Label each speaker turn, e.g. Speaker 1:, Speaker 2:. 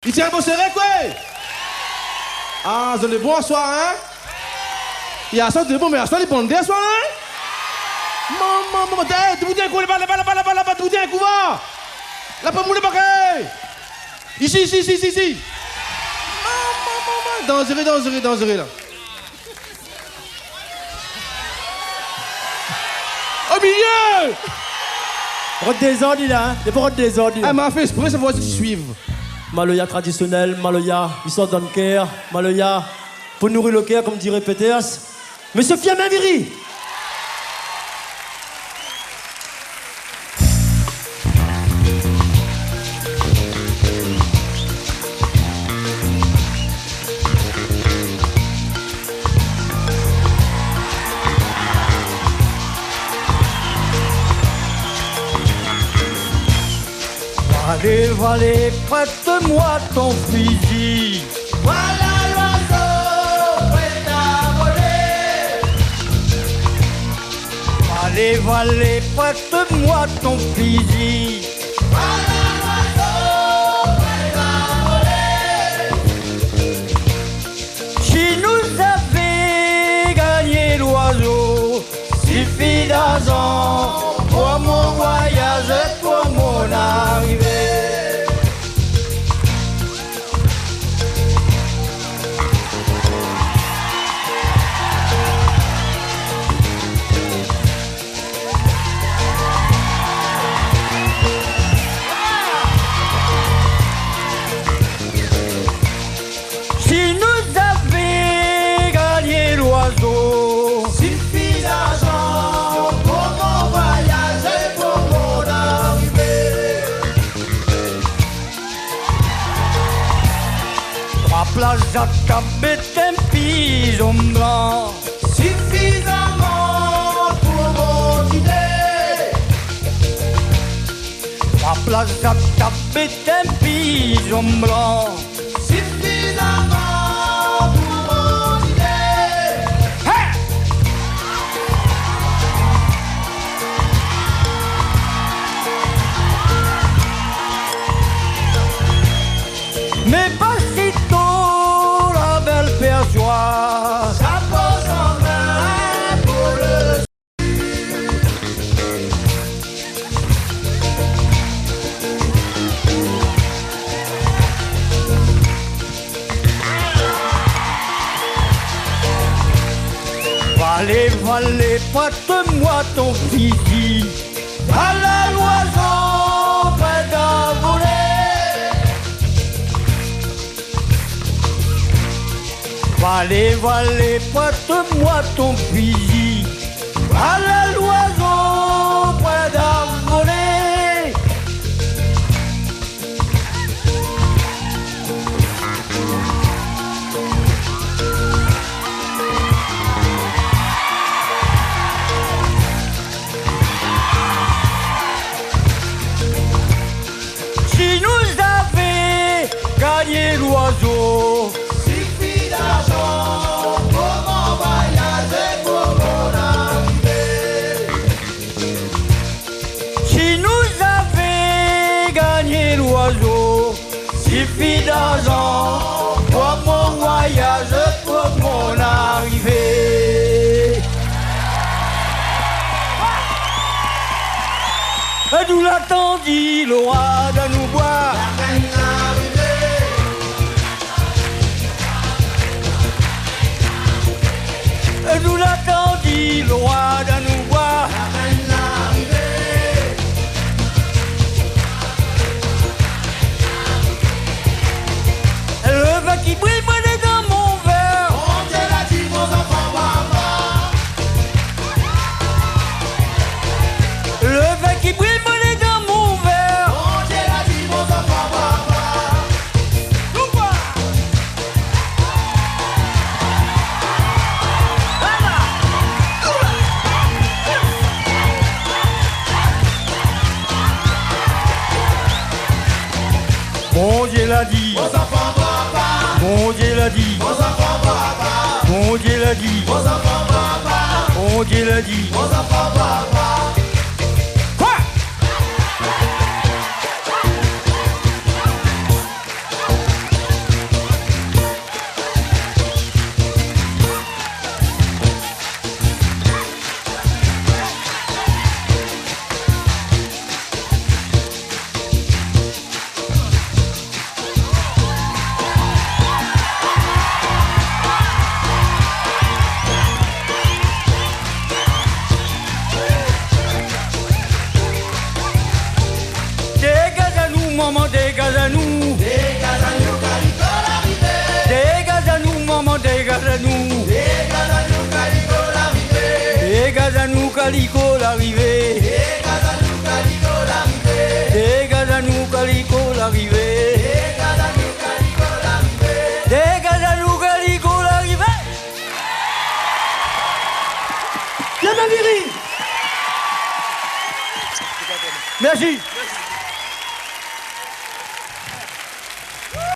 Speaker 1: Il tient bon serré quoi? Ah, vous allez bon soir, hein? Il y a ça de bon, mais à soir, il bon soir, hein? Maman, tu vous dis un coup, là-bas, tu vous dis un coup, va! Là, pas mouler, pareil! Ici! Maman, dangereux, là. Au milieu!
Speaker 2: Rote désordre, là, hein? Des rote désordre.
Speaker 1: Ah, m'a fait exprès, ça va se suivre.
Speaker 2: Maloya traditionnel, Maloya, histoire d'un cœur, Maloya, pour nourrir le cœur, comme dirait Peters. Monsieur Fiamin Viri!
Speaker 3: Allez, prête-moi ton fusil. Voilà l'oiseau prêt à voler. Allez, prête-moi ton fusil. Voilà l'oiseau prêt à voler. Si nous avions gagné l'oiseau, suffit d'argent pour mon voyage et pour mon arrivée. J'accapais un pigeon blanc suffisamment pour mon idée. La place j'accapais un pigeon blanc suffisamment pour mon idée. Hey! Mais pas si tôt. Ça pose en main pour le Allez, prête-moi ton fusil. Voilà l'oiseau prêt à voler. Allez, prête-moi ton fusil. Voilà l'oiseau prêt à voler. Si nous avions gagné l'oiseau, suffit d'argent pour mon voyage et pour mon arrivée. Si nous avions gagné l'oiseau, suffit d'argent pour mon voyage et pour mon arrivée. Et d'où l'attendit le roi de nous boire. La reine arrivée. Et d'où l'attendit le roi de nous boire. La reine arrivée. Le vin qui brille brûlé dans mon verre. Mon Dieu l'a dit, vos enfants, papa. Le vin qui brille brûlé dans mon verre. Mon Dieu l'a dit, vos enfants, papa. Tout va. Mon Dieu l'a dit, vos enfants, papa. Mon Dieu l'a dit, vos enfants, papa. Mon Dieu l'a dit, vos enfants, papa. Mon Dieu l'a dit, vos enfants, papa. Magie.